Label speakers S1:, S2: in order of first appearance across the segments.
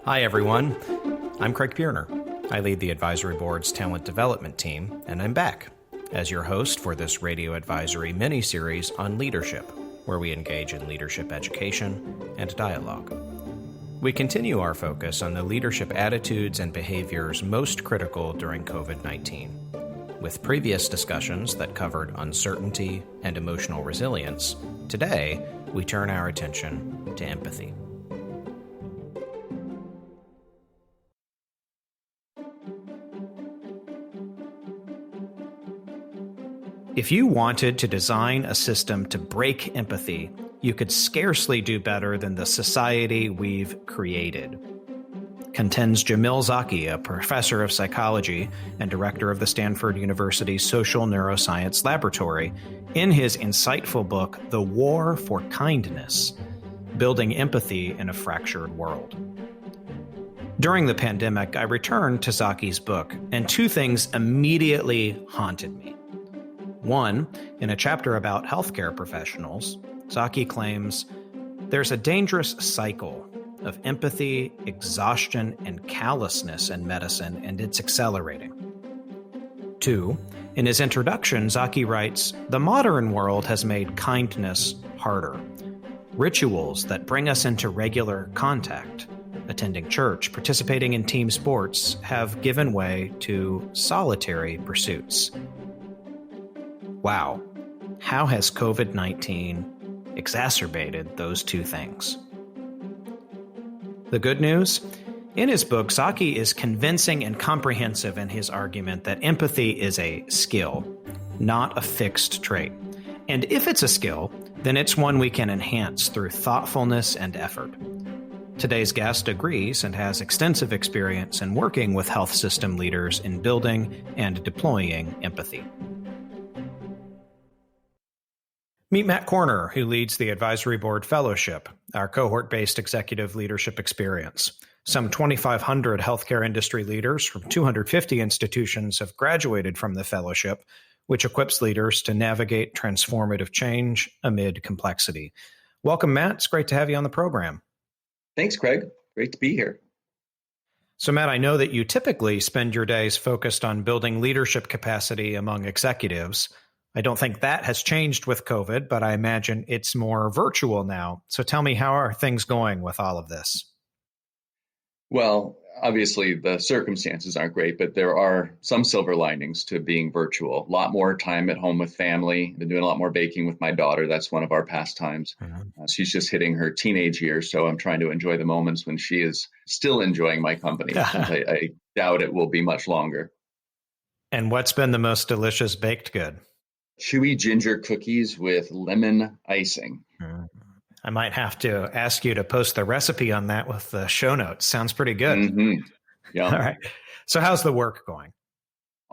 S1: Hi, everyone. I'm Craig Pierner. I lead the Advisory Board's talent development team, and I'm back as your host for this radio advisory mini-series on leadership, where we engage in leadership education and dialogue. We continue our focus on the leadership attitudes and behaviors most critical during COVID-19. With previous discussions that covered uncertainty and emotional resilience, today we turn our attention to empathy. If you wanted to design a system to break empathy, you could scarcely do better than the society we've created, contends Jamil Zaki, a professor of psychology and director of the Stanford University Social Neuroscience Laboratory, in his insightful book, The War for Kindness: Building Empathy in a Fractured World. During the pandemic, I returned to Zaki's book, and two things immediately haunted me. One, in a chapter about healthcare professionals, Zaki claims there's a dangerous cycle of empathy, exhaustion, and callousness in medicine, and it's accelerating. Two, in his introduction, Zaki writes, the modern world has made kindness harder. Rituals that bring us into regular contact, attending church, participating in team sports, have given way to solitary pursuits. Wow, how has COVID-19 exacerbated those two things? The good news? In his book, Zaki is convincing and comprehensive in his argument that empathy is a skill, not a fixed trait. And if it's a skill, then it's one we can enhance through thoughtfulness and effort. Today's guest agrees and has extensive experience in working with health system leaders in building and deploying empathy. Meet Matt Corner, who leads the Advisory Board Fellowship, our cohort-based executive leadership experience. Some 2,500 healthcare industry leaders from 250 institutions have graduated from the fellowship, which equips leaders to navigate transformative change amid complexity. Welcome, Matt. It's great to have you on the program.
S2: Thanks, Craig. Great to be here.
S1: So, Matt, I know that you typically spend your days focused on building leadership capacity among executives. I don't think that has changed with COVID, but I imagine it's more virtual now. So tell me, how are things going with all of this?
S2: Well, obviously the circumstances aren't great, but there are some silver linings to being virtual. A lot more time at home with family. Been doing a lot more baking with my daughter. That's one of our pastimes. She's just hitting her teenage years, so I'm trying to enjoy the moments when she is still enjoying my company. I doubt it will be much longer.
S1: And what's been the most delicious baked good?
S2: Chewy ginger cookies with lemon icing.
S1: I might have to ask you to post the recipe on that with the show notes. Sounds pretty good.
S2: Mm-hmm. Yeah.
S1: All right. So how's the work going?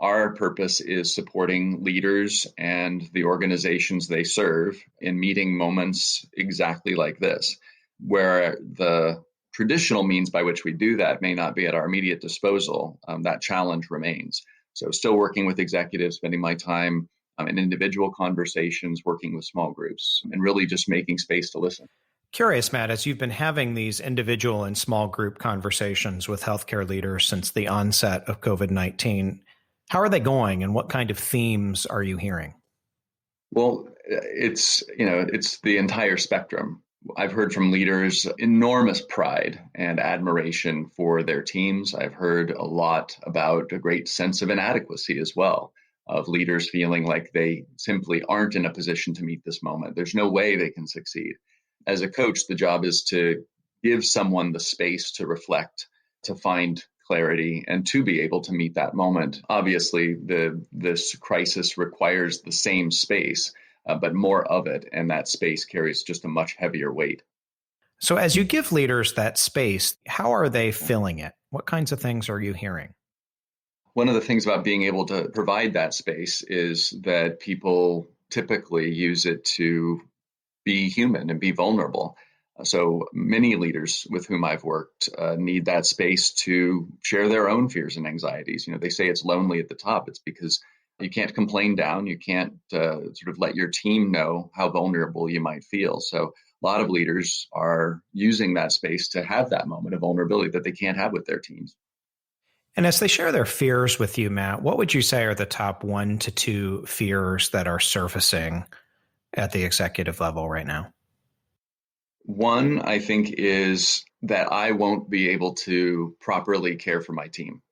S2: Our purpose is supporting leaders and the organizations they serve in meeting moments exactly like this, where the traditional means by which we do that may not be at our immediate disposal. That challenge remains. So still working with executives, spending my time in individual conversations, working with small groups, and really just making space to listen.
S1: Curious, Matt, as you've been having these individual and small group conversations with healthcare leaders since the onset of COVID-19, how are they going and what kind of themes are you hearing?
S2: Well, it's the entire spectrum. I've heard from leaders enormous pride and admiration for their teams. I've heard a lot about a great sense of inadequacy as well, of leaders feeling like they simply aren't in a position to meet this moment. There's no way they can succeed. As a coach, the job is to give someone the space to reflect, to find clarity, and to be able to meet that moment. Obviously, this crisis requires the same space, but more of it, and that space carries just a much heavier weight.
S1: So as you give leaders that space, how are they filling it? What kinds of things are you hearing?
S2: One of the things about being able to provide that space is that people typically use it to be human and be vulnerable. So many leaders with whom I've worked need that space to share their own fears and anxieties. They say it's lonely at the top. It's because you can't complain down. You can't sort of let your team know how vulnerable you might feel. So a lot of leaders are using that space to have that moment of vulnerability that they can't have with their teams.
S1: And as they share their fears with you, Matt, what would you say are the top 1 to 2 fears that are surfacing at the executive level right now?
S2: One, I think, is that I won't be able to properly care for my team.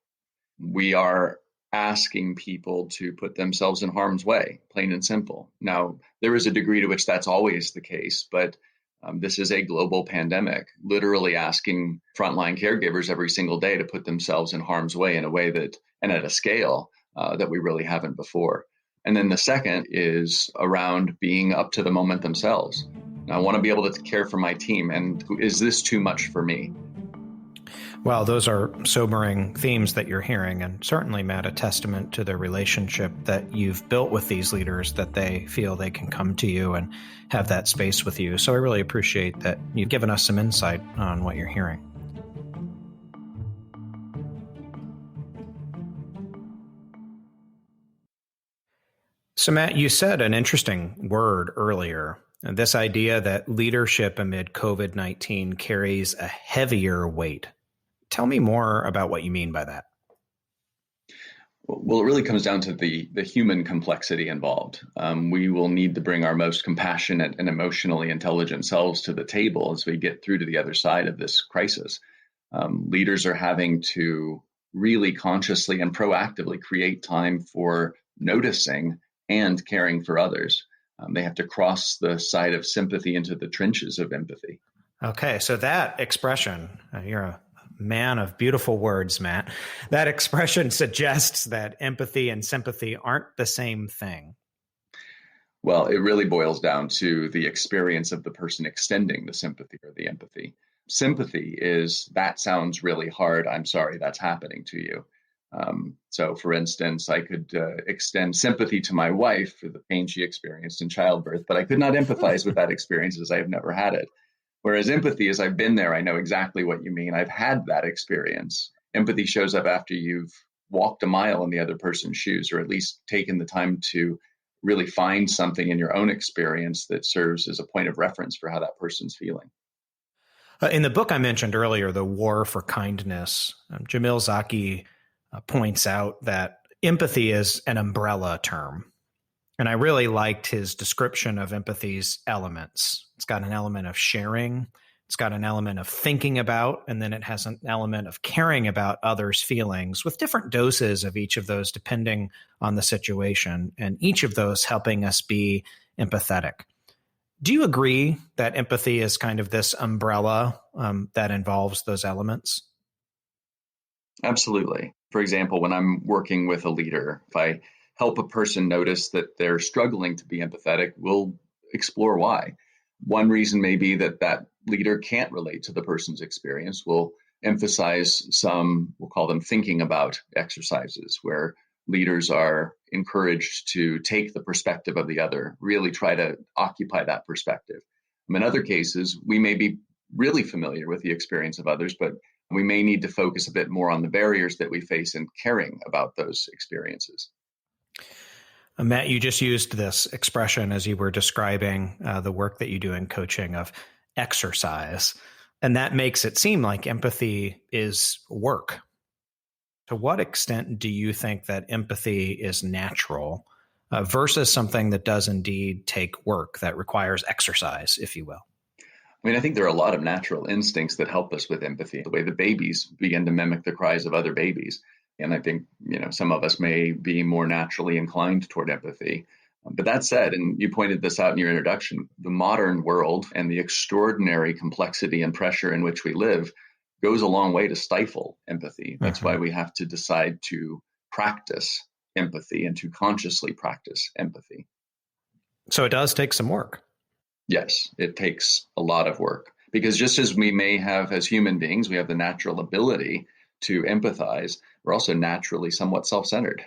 S2: We are asking people to put themselves in harm's way, plain and simple. Now, there is a degree to which that's always the case, but this is a global pandemic, literally asking frontline caregivers every single day to put themselves in harm's way in a way that, and at a scale that we really haven't before. And then the second is around being up to the moment themselves. I want to be able to care for my team. And is this too much for me?
S1: Well, those are sobering themes that you're hearing, and certainly, Matt, a testament to the relationship that you've built with these leaders, that they feel they can come to you and have that space with you. So I really appreciate that you've given us some insight on what you're hearing. So, Matt, you said an interesting word earlier, this idea that leadership amid COVID-19 carries a heavier weight. Tell me more about what you mean by that.
S2: Well, it really comes down to the human complexity involved. We will need to bring our most compassionate and emotionally intelligent selves to the table as we get through to the other side of this crisis. Leaders are having to really consciously and proactively create time for noticing and caring for others. They have to cross the side of sympathy into the trenches of empathy.
S1: Okay, so that expression, you're a man of beautiful words, Matt. That expression suggests that empathy and sympathy aren't the same thing.
S2: Well, it really boils down to the experience of the person extending the sympathy or the empathy. Sympathy is, that sounds really hard. I'm sorry that's happening to you. So, for instance, I could extend sympathy to my wife for the pain she experienced in childbirth, but I could not empathize with that experience as I have never had it. Whereas empathy is, I've been there, I know exactly what you mean. I've had that experience. Empathy shows up after you've walked a mile in the other person's shoes, or at least taken the time to really find something in your own experience that serves as a point of reference for how that person's feeling.
S1: In the book I mentioned earlier, The War for Kindness, Jamil Zaki points out that empathy is an umbrella term. And I really liked his description of empathy's elements. It's got an element of sharing, it's got an element of thinking about, and then it has an element of caring about others' feelings, with different doses of each of those depending on the situation, and each of those helping us be empathetic. Do you agree that empathy is kind of this umbrella that involves those elements?
S2: Absolutely. For example, when I'm working with a leader, if I help a person notice that they're struggling to be empathetic, we'll explore why. One reason may be that that leader can't relate to the person's experience. We'll emphasize some, we'll call them thinking about exercises, where leaders are encouraged to take the perspective of the other, really try to occupy that perspective. In other cases, we may be really familiar with the experience of others, but we may need to focus a bit more on the barriers that we face in caring about those experiences.
S1: Matt, you just used this expression as you were describing the work that you do in coaching of exercise, and that makes it seem like empathy is work. To what extent do you think that empathy is natural versus something that does indeed take work, that requires exercise, if you will?
S2: I mean, I think there are a lot of natural instincts that help us with empathy, the way the babies begin to mimic the cries of other babies. And I think, some of us may be more naturally inclined toward empathy. But that said, and you pointed this out in your introduction, the modern world and the extraordinary complexity and pressure in which we live goes a long way to stifle empathy. That's why we have to decide to practice empathy and to consciously practice empathy.
S1: So it does take some work.
S2: Yes, it takes a lot of work, because just as we may have as human beings, we have the natural ability to empathize, we're also naturally somewhat self-centered.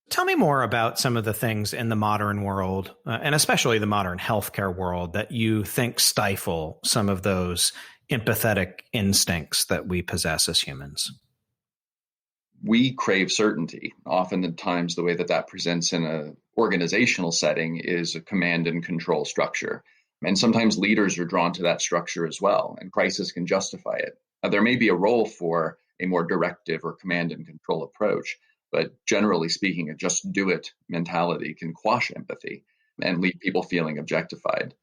S1: Tell me more about some of the things in the modern world, and especially the modern healthcare world, that you think stifle some of those empathetic instincts that we possess as humans.
S2: We crave certainty. Oftentimes, the way that presents in an organizational setting is a command and control structure. And sometimes leaders are drawn to that structure as well, and crisis can justify it. There may be a role for a more directive or command and control approach, but generally speaking, a just do it mentality can quash empathy and leave people feeling objectified.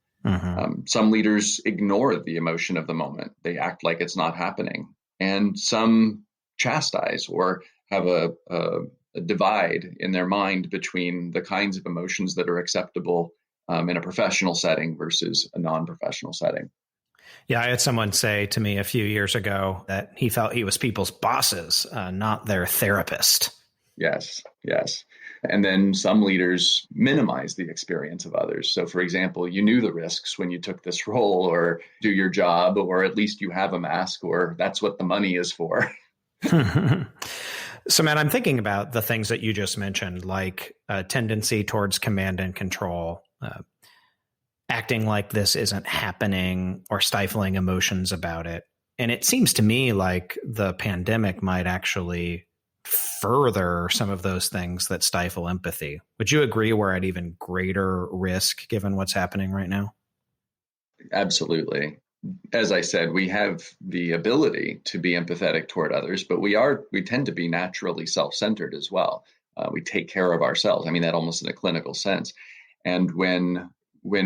S2: Some leaders ignore the emotion of the moment. They act like it's not happening. And some chastise or have a divide in their mind between the kinds of emotions that are acceptable in a professional setting versus a non-professional setting.
S1: Yeah, I had someone say to me a few years ago that he felt he was people's bosses, not their therapist.
S2: Yes, yes. And then some leaders minimize the experience of others. So, for example, you knew the risks when you took this role or do your job, or at least you have a mask, or that's what the money is for.
S1: So, Matt, I'm thinking about the things that you just mentioned, like a tendency towards command and control, acting like this isn't happening or stifling emotions about it. And it seems to me like the pandemic might actually further some of those things that stifle empathy. Would you agree we're at even greater risk given what's happening right now?
S2: Absolutely. As I said, we have the ability to be empathetic toward others, but we tend to be naturally self-centered as well. We take care of ourselves. I mean that almost in a clinical sense. And when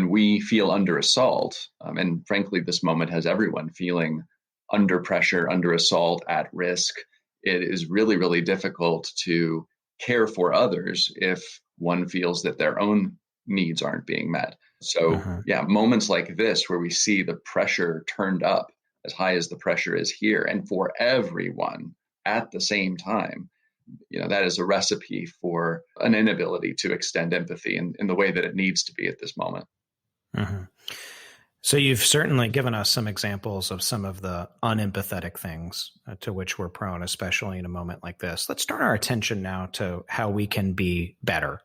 S2: we feel under assault, and frankly, this moment has everyone feeling under pressure, under assault, at risk, it is really, really difficult to care for others if one feels that their own needs aren't being met. So, moments like this where we see the pressure turned up as high as the pressure is here and for everyone at the same time, that is a recipe for an inability to extend empathy in the way that it needs to be at this moment.
S1: So you've certainly given us some examples of some of the unempathetic things to which we're prone, especially in a moment like this. Let's turn our attention now to how we can be better.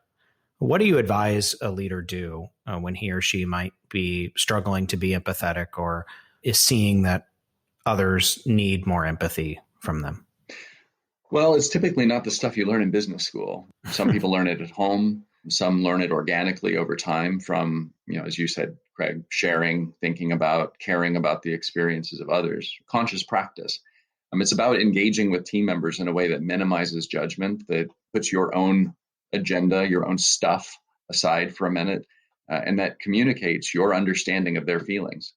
S1: What do you advise a leader do when he or she might be struggling to be empathetic or is seeing that others need more empathy from them?
S2: Well, it's typically not the stuff you learn in business school. Some people learn it at home. Some learn it organically over time from, as you said, Craig, sharing, thinking about, caring about the experiences of others, conscious practice. It's about engaging with team members in a way that minimizes judgment, that puts your own agenda, your own stuff aside for a minute, and that communicates your understanding of their feelings.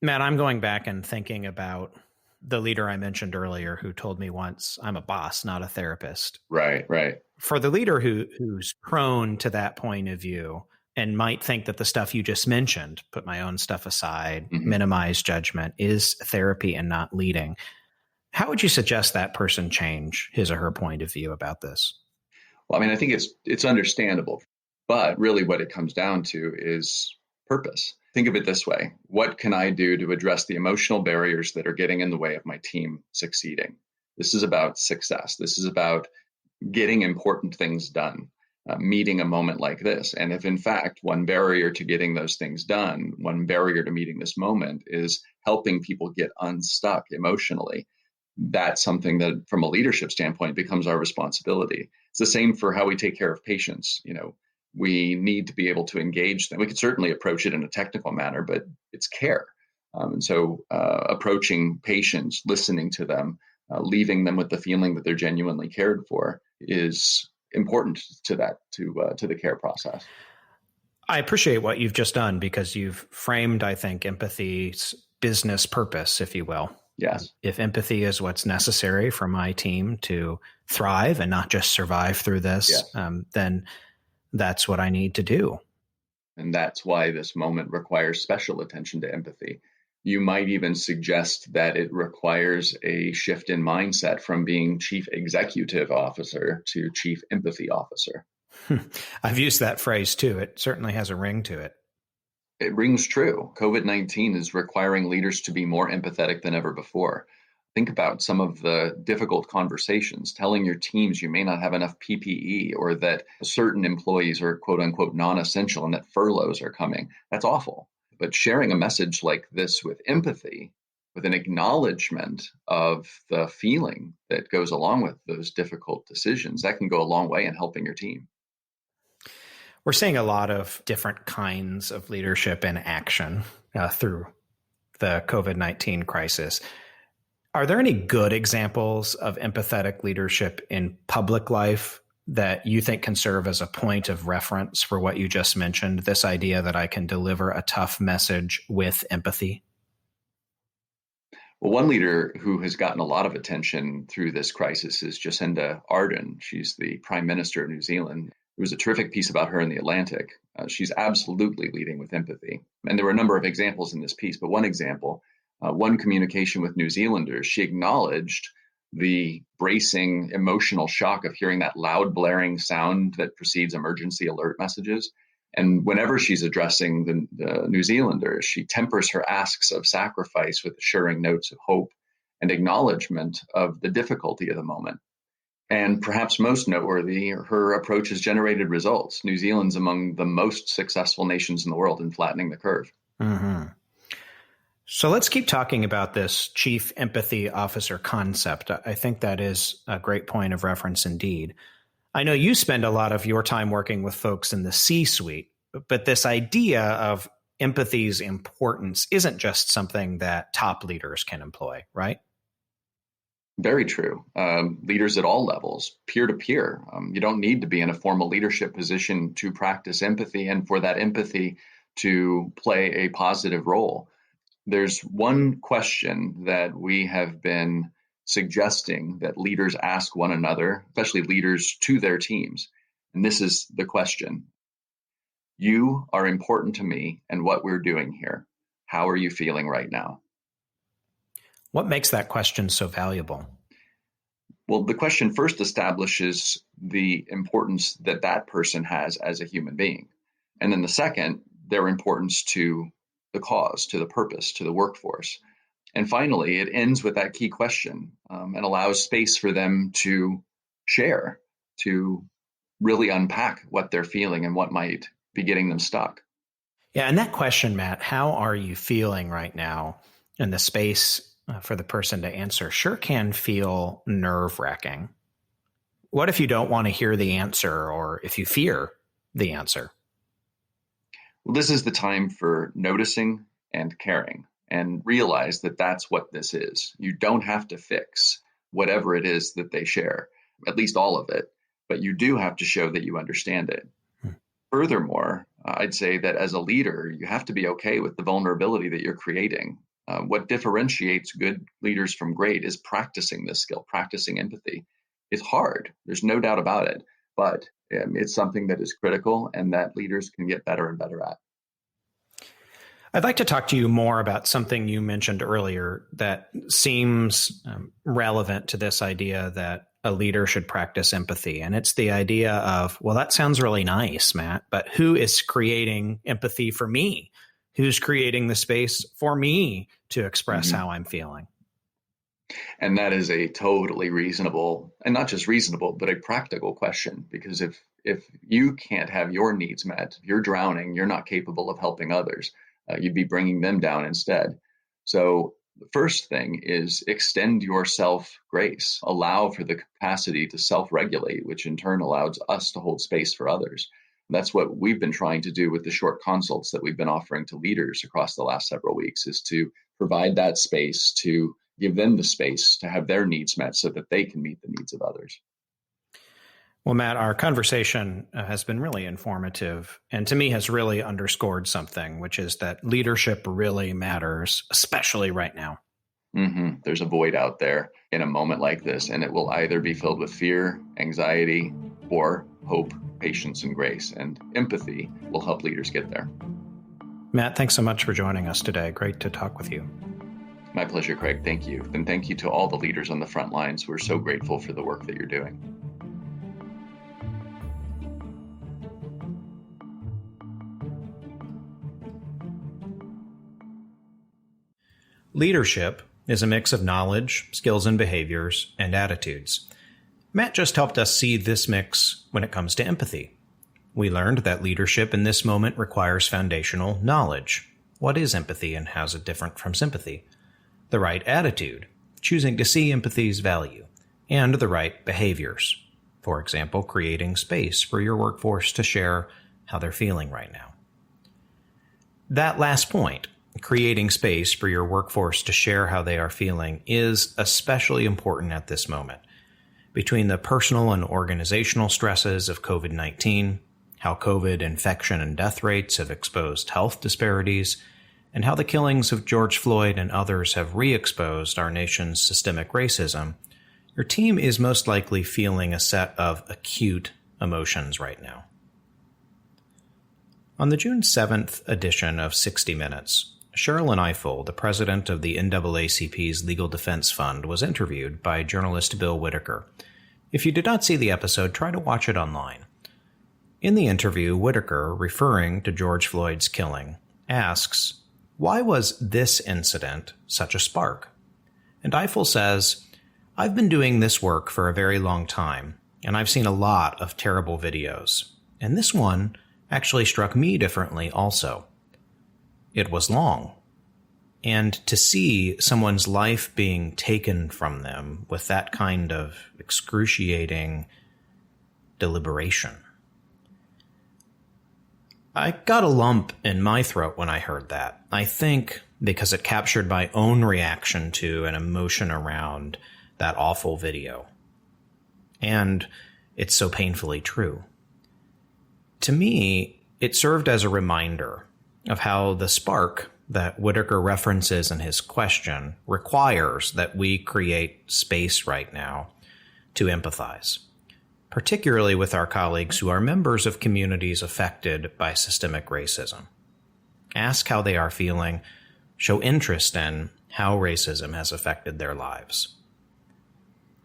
S1: Matt, I'm going back and thinking about the leader I mentioned earlier who told me once, I'm a boss, not a therapist.
S2: Right.
S1: For the leader who's prone to that point of view and might think that the stuff you just mentioned, put my own stuff aside, minimize judgment, is therapy and not leading, how would you suggest that person change his or her point of view about this?
S2: Well, I think it's understandable, but really what it comes down to is purpose. Think of it this way. What can I do to address the emotional barriers that are getting in the way of my team succeeding? This is about success. This is about getting important things done, meeting a moment like this. And if in fact, one barrier to getting those things done, one barrier to meeting this moment is helping people get unstuck emotionally, that's something that from a leadership standpoint becomes our responsibility. It's the same for how we take care of patients. We need to be able to engage them. We could certainly approach it in a technical manner, but it's care. And so approaching patients, listening to them, leaving them with the feeling that they're genuinely cared for is important to the care process.
S1: I appreciate what you've just done because you've framed, I think, empathy's business purpose, if you will.
S2: Yes.
S1: If empathy is what's necessary for my team to thrive and not just survive through this, then that's what I need to do.
S2: And that's why this moment requires special attention to empathy. You might even suggest that it requires a shift in mindset from being chief executive officer to chief empathy officer.
S1: I've used that phrase too. It certainly has a ring to it.
S2: It rings true. COVID-19 is requiring leaders to be more empathetic than ever before. Think about some of the difficult conversations, telling your teams you may not have enough PPE or that certain employees are quote unquote non-essential and that furloughs are coming. That's awful. But sharing a message like this with empathy, with an acknowledgement of the feeling that goes along with those difficult decisions, that can go a long way in helping your team.
S1: We're seeing a lot of different kinds of leadership in action through the COVID-19 crisis. Are there any good examples of empathetic leadership in public life that you think can serve as a point of reference for what you just mentioned, this idea that I can deliver a tough message with empathy?
S2: Well, one leader who has gotten a lot of attention through this crisis is Jacinda Ardern. She's the Prime Minister of New Zealand. There was a terrific piece about her in The Atlantic. She's absolutely leading with empathy. And there were a number of examples in this piece, but one example, one communication with New Zealanders, she acknowledged the bracing emotional shock of hearing that loud blaring sound that precedes emergency alert messages. And whenever she's addressing the New Zealanders, she tempers her asks of sacrifice with assuring notes of hope and acknowledgement of the difficulty of the moment. And perhaps most noteworthy, her approach has generated results. New Zealand's among the most successful nations in the world in flattening the curve.
S1: Mm-hmm. So let's keep talking about this chief empathy officer concept. I think that is a great point of reference indeed. I know you spend a lot of your time working with folks in the C-suite, but this idea of empathy's importance isn't just something that top leaders can employ, right?
S2: Very true. Leaders at all levels, peer to peer. You don't need to be in a formal leadership position to practice empathy and for that empathy to play a positive role. There's one question that we have been suggesting that leaders ask one another, especially leaders to their teams. And this is the question. You are important to me and what we're doing here. How are you feeling right now?
S1: What makes that question so valuable?
S2: Well, the question first establishes the importance that that person has as a human being. And then the second, their importance to the cause, to the purpose, to the workforce. And finally, it ends with that key question and allows space for them to share, to really unpack what they're feeling and what might be getting them stuck.
S1: Yeah, and that question, Matt, how are you feeling right now, in the space for the person to answer, sure can feel nerve-wracking. What if you don't want to hear the answer, or if you fear the answer?
S2: Well, this is the time for noticing and caring, and realize that that's what this is. You don't have to fix whatever it is that they share, at least all of it, but you do have to show that you understand it. Furthermore, I'd say that as a leader, you have to be okay with the vulnerability that you're creating. What differentiates good leaders from great is practicing this skill, practicing empathy. It's hard, there's no doubt about it, but it's something that is critical and that leaders can get better and better at.
S1: I'd like to talk to you more about something you mentioned earlier that seems relevant to this idea that a leader should practice empathy. And it's the idea of, well, that sounds really nice, Matt, but who is creating empathy for me? Who's creating the space for me to express how I'm feeling?
S2: And that is a totally reasonable, and not just reasonable, but a practical question. Because if you can't have your needs met, you're drowning, you're not capable of helping others. You'd be bringing them down instead. So the first thing is extend yourself grace. Allow for the capacity to self-regulate, which in turn allows us to hold space for others. That's what we've been trying to do with the short consults that we've been offering to leaders across the last several weeks, is to provide that space, to give them the space to have their needs met so that they can meet the needs of others.
S1: Well, Matt, our conversation has been really informative, and to me has really underscored something, which is that leadership really matters, especially right now.
S2: There's a void out there in a moment like this, and it will either be filled with fear, anxiety, or hope, patience, and grace. And empathy will help leaders get there.
S1: Matt, thanks so much for joining us today. Great to talk with you.
S2: My pleasure, Craig. Thank you. And thank you to all the leaders on the front lines. We're so grateful for the work that you're doing.
S1: Leadership is a mix of knowledge, skills and behaviors, and attitudes. Matt just helped us see this mix when it comes to empathy. We learned that leadership in this moment requires foundational knowledge. What is empathy and how is it different from sympathy? The right attitude, choosing to see empathy's value, and the right behaviors. For example, creating space for your workforce to share how they're feeling right now. That last point, creating space for your workforce to share how they are feeling, is especially important at this moment. Between the personal and organizational stresses of COVID-19, how COVID infection and death rates have exposed health disparities, and how the killings of George Floyd and others have re-exposed our nation's systemic racism, your team is most likely feeling a set of acute emotions right now. On the June 7th edition of 60 Minutes, Sherrilyn Ifill, the president of the NAACP's Legal Defense Fund, was interviewed by journalist Bill Whitaker. If you did not see the episode, try to watch it online. In the interview, Whitaker, referring to George Floyd's killing, asks, "Why was this incident such a spark?" And Ifill says, "I've been doing this work for a very long time, and I've seen a lot of terrible videos. And this one actually struck me differently also. It was long. And to see someone's life being taken from them with that kind of excruciating deliberation." I got a lump in my throat when I heard that. I think because it captured my own reaction to and emotion around that awful video. And it's so painfully true. To me, it served as a reminder of how the spark that Whitaker references in his question requires that we create space right now to empathize, particularly with our colleagues who are members of communities affected by systemic racism. Ask how they are feeling, show interest in how racism has affected their lives.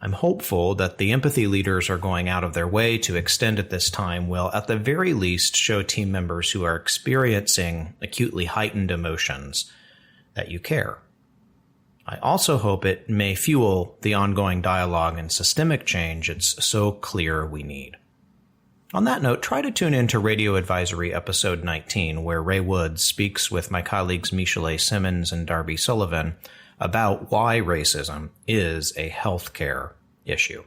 S1: I'm hopeful that the empathy leaders are going out of their way to extend at this time will, at the very least, show team members who are experiencing acutely heightened emotions that you care. I also hope it may fuel the ongoing dialogue and systemic change it's so clear we need. On that note, try to tune in to Radio Advisory Episode 19, where Ray Woods speaks with my colleagues Michelet Simmons and Darby Sullivan about why racism is a healthcare issue.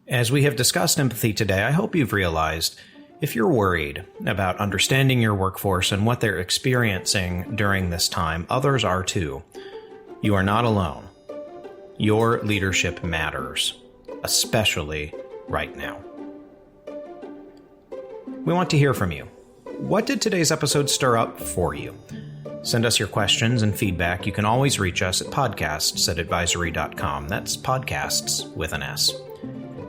S1: As we have discussed empathy today, I hope you've realized if you're worried about understanding your workforce and what they're experiencing during this time, others are too. You are not alone. Your leadership matters, especially right now. We want to hear from you. What did today's episode stir up for you? Send us your questions and feedback. You can always reach us at podcasts@advisory.com. That's podcasts with an S.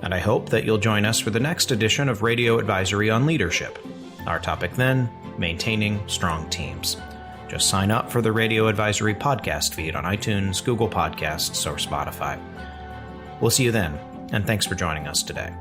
S1: And I hope that you'll join us for the next edition of Radio Advisory on Leadership. Our topic then, maintaining strong teams. Just sign up for the Radio Advisory podcast feed on iTunes, Google Podcasts, or Spotify. We'll see you then, and thanks for joining us today.